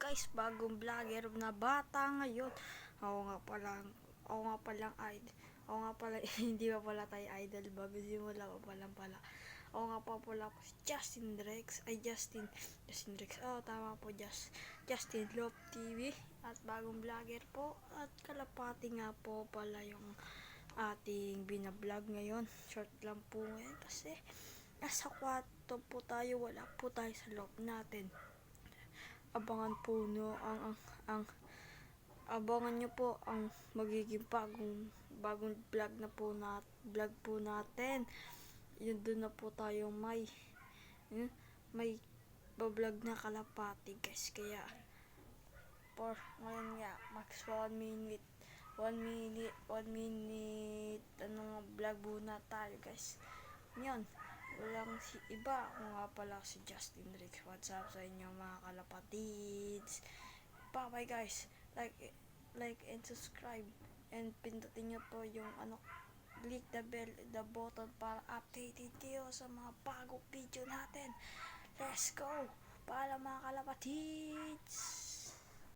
guys, bagong vlogger na bata ngayon. Ako nga pala idol. Ako nga pala, hindi pa pala tayo idol, bago simula pa pala. Ako nga pala po si Justin Rex, Justin Rex, tama po, Justin Love TV, at bagong vlogger po, at kalapati nga po pala yung ating binablog ngayon. Short lang po ngayon kasi nasa kwarto po tayo, wala po tayo sa loob natin. Abangan po abangan nyo po ang magiging bagong vlog po natin. Yun, doon na po tayo may bablog na kalapati guys, kaya for ngayon nga max 1 minute vlog muna tayo guys. Yun, walang si iba, ako nga pala si Justin Rex. What's up sa inyo mga kalapatids? Bye bye guys, like and subscribe, and pindutin nyo po yung click the button para updated kayo sa mga bagong video natin. Let's go, para mga kalapatids.